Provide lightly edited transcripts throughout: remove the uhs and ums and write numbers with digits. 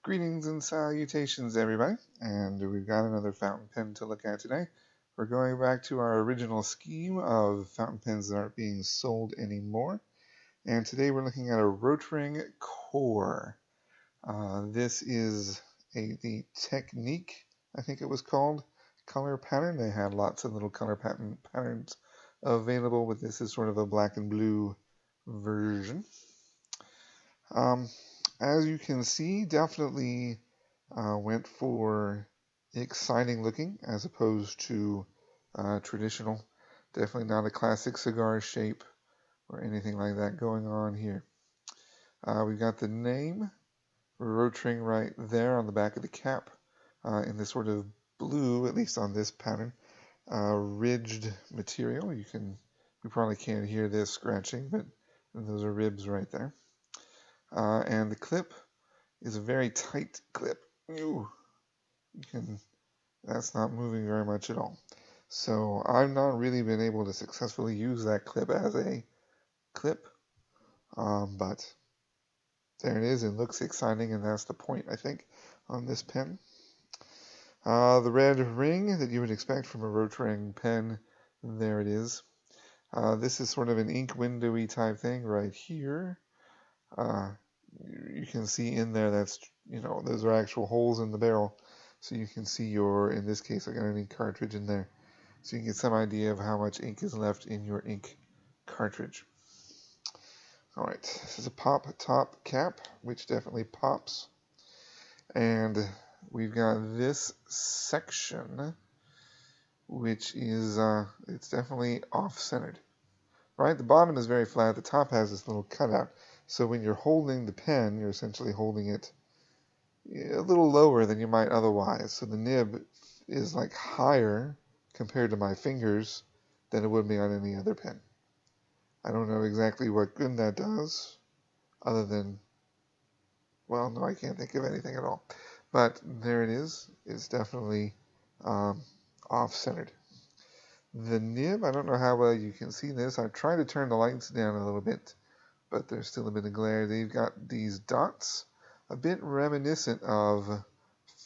Greetings and salutations, everybody, and we've got another fountain pen to look at today. We're going back to our original scheme of fountain pens that aren't being sold anymore, and today we're looking at a Rotring Core. This is the Technique, I think it was called, color pattern. They had lots of little color patterns available, but this is sort of a black and blue version. As you can see, definitely went for exciting looking as opposed to traditional. Definitely not a classic cigar shape or anything like that going on here. We've got the name Rotring right there on the back of the cap in this sort of blue, at least on this pattern, ridged material. You probably can't hear this scratching, but those are ribs right there. And the clip is a very tight clip. That's not moving very much at all. So I've not really been able to successfully use that clip as a clip, but there it is. It looks exciting, and that's the point, I think, on this pen. The red ring that you would expect from a Rotring pen, there it is. This is sort of an ink windowy type thing right here. You can see in there those are actual holes in the barrel. So you can see in this case, I got an ink cartridge in there. So you can get some idea of how much ink is left in your ink cartridge. Alright, this is a pop top cap, which definitely pops. And we've got this section, which is, it's definitely off-centered. Right, the bottom is very flat, the top has this little cutout. So when you're holding the pen, you're essentially holding it a little lower than you might otherwise. So the nib is like higher compared to my fingers than it would be on any other pen. I don't know exactly what good that does, other than, well, no, I can't think of anything at all. But there it is. It's definitely off-centered. The nib, I don't know how well you can see this. I've tried to turn the lights down a little bit, but there's still a bit of glare. They've got these dots, a bit reminiscent of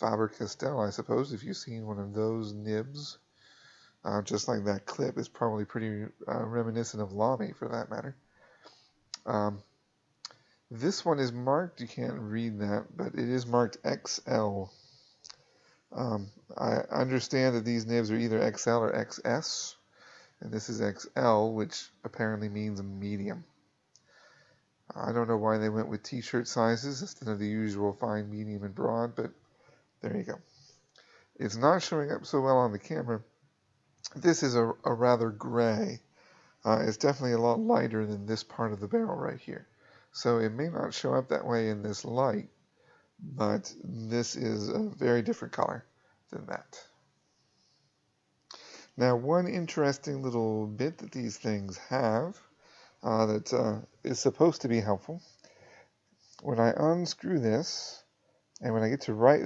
Faber-Castell, I suppose, if you've seen one of those nibs. Just like that clip is probably pretty reminiscent of Lamy, for that matter. This one is marked, you can't read that, but it is marked XL. I understand that these nibs are either XL or XS, and this is XL, which apparently means a medium. I don't know why they went with t-shirt sizes instead of the usual fine, medium, and broad, but there you go. It's not showing up so well on the camera. This is a rather gray. It's definitely a lot lighter than this part of the barrel right here. So it may not show up that way in this light, but this is a very different color than that. Now, one interesting little bit that these things have that is supposed to be helpful. When I unscrew this, and when I get to right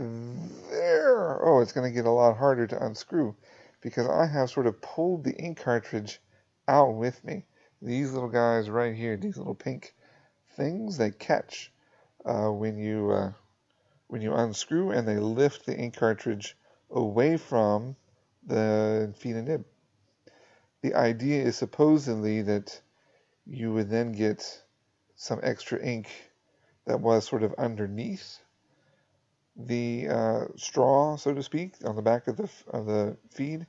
there, oh, it's going to get a lot harder to unscrew because I have sort of pulled the ink cartridge out with me. These little guys right here, these little pink things, they catch when you unscrew, and they lift the ink cartridge away from the feed and nib. The idea is supposedly that you would then get some extra ink that was sort of underneath the straw, so to speak, on the back of the feed.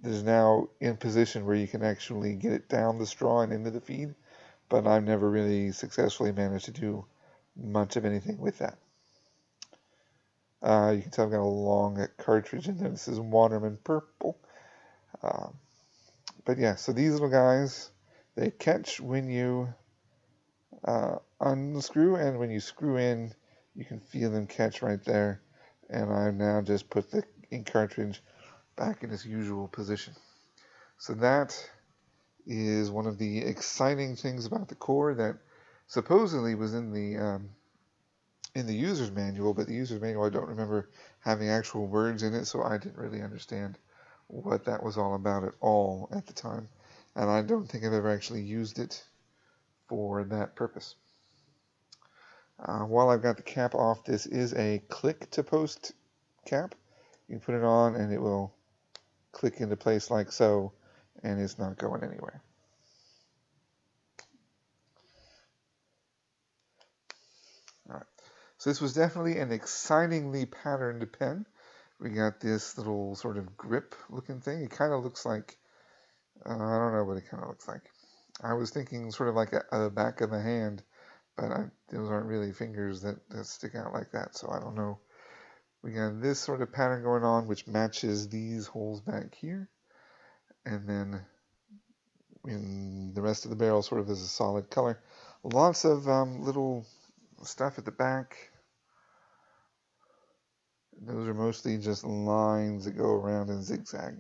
Is now in position where you can actually get it down the straw and into the feed, but I've never really successfully managed to do much of anything with that. You can tell I've got a long cartridge in there. This is Waterman Purple. But yeah, so these little guys, they catch when you unscrew, and when you screw in, you can feel them catch right there. And I've now just put the ink cartridge back in its usual position. So that is one of the exciting things about the Core that supposedly was in the user's manual, but the user's manual I don't remember having actual words in it, so I didn't really understand what that was all about at all at the time, and I don't think I've ever actually used it for that purpose. While I've got the cap off, this is a click to post cap. You put it on and it will click into place like so, and it's not going anywhere. All right. So this was definitely an excitingly patterned pen. We got this little sort of grip looking thing. It kind of looks like, I don't know what it kind of looks like. I was thinking sort of like a back of the hand, but those aren't really fingers that stick out like that, so I don't know. We got this sort of pattern going on, which matches these holes back here. And then in the rest of the barrel sort of is a solid color. Lots of little stuff at the back. Those are mostly just lines that go around and zigzag.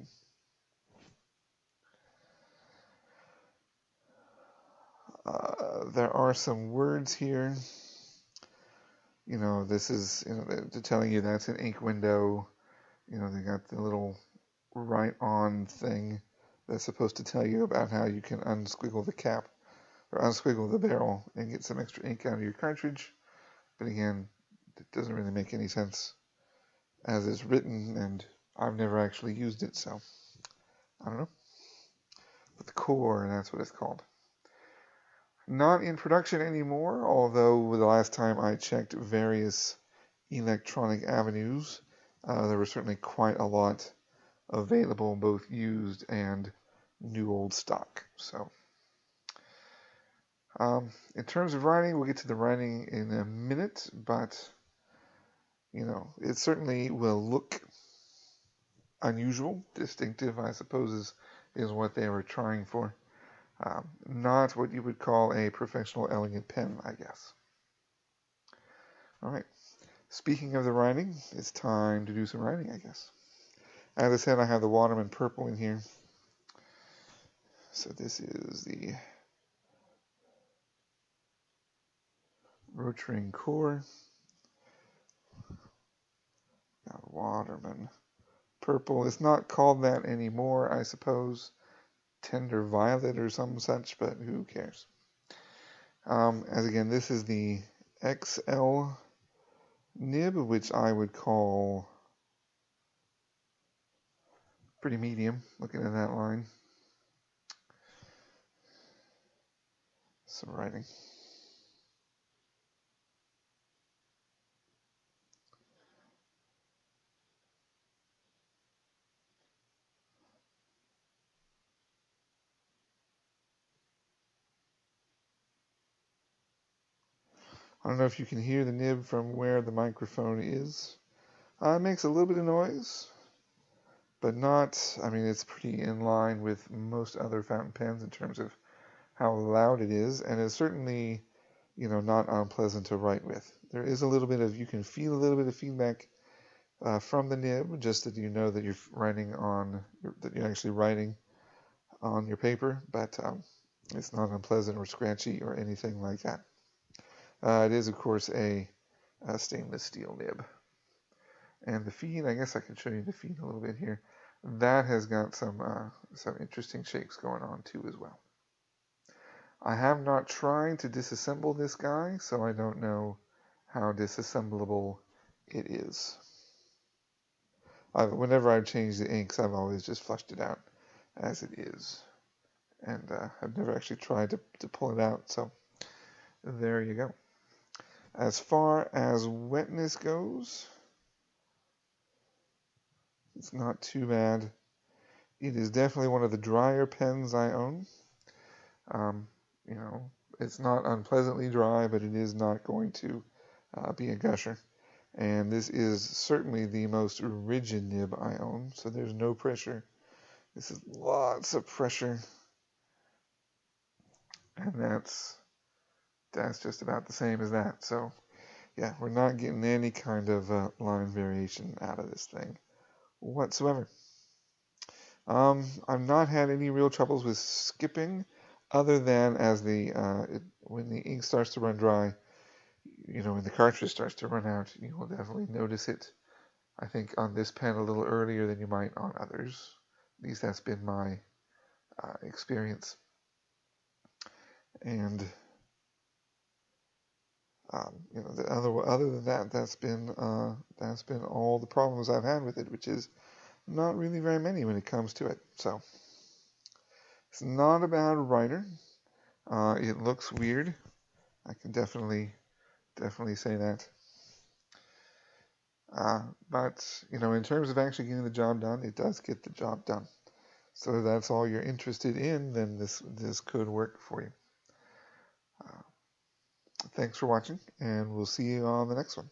There are some words here. You know, this is, you know, they're telling you that's an ink window. You know, they got the little write on thing that's supposed to tell you about how you can unsquiggle the cap or unsquiggle the barrel and get some extra ink out of your cartridge. But again, it doesn't really make any sense as it's written, and I've never actually used it, so I don't know. But the Core, that's what it's called. Not in production anymore, although the last time I checked various electronic avenues, there were certainly quite a lot available, both used and new old stock. So, in terms of writing, we'll get to the writing in a minute, but you know, it certainly will look unusual, distinctive, I suppose, is what they were trying for. Not what you would call a professional elegant pen, I guess. All right. Speaking of the writing, it's time to do some writing, I guess. As I said, I have the Waterman Purple in here. So this is the Rotring Core. Now Waterman Purple. It's not called that anymore, I suppose. Tender Violet or some such, but who cares? As again, this is the XL nib, which I would call pretty medium, looking at that line. Some writing. I don't know if you can hear the nib from where the microphone is. It makes a little bit of noise, but not, I mean, it's pretty in line with most other fountain pens in terms of how loud it is, and it's certainly, you know, not unpleasant to write with. There is a little bit of, you can feel a little bit of feedback from the nib, just that you know that you're writing on, that you're actually writing on your paper, but it's not unpleasant or scratchy or anything like that. It is, of course, a stainless steel nib. And the feed, I guess I can show you the feed a little bit here. That has got some interesting shapes going on too as well. I have not tried to disassemble this guy, so I don't know how disassemblable it is. Whenever I've changed the inks, I've always just flushed it out as it is. And I've never actually tried to pull it out, so there you go. As far as wetness goes, it's not too bad. It is definitely one of the drier pens I own. You know, it's not unpleasantly dry, but it is not going to be a gusher. And this is certainly the most rigid nib I own, so there's no pressure. This is lots of pressure. And that's just about the same as that. So, yeah, we're not getting any kind of line variation out of this thing whatsoever. I've not had any real troubles with skipping, other than as when the ink starts to run dry, you know, when the cartridge starts to run out, you will definitely notice it. I think on this pen a little earlier than you might on others. At least that's been my experience. And Other than that, that's been all the problems I've had with it, which is not really very many when it comes to it. So it's not a bad writer. It looks weird. I can definitely say that. But in terms of actually getting the job done, it does get the job done. So if that's all you're interested in, then this could work for you. Thanks for watching, and we'll see you on the next one.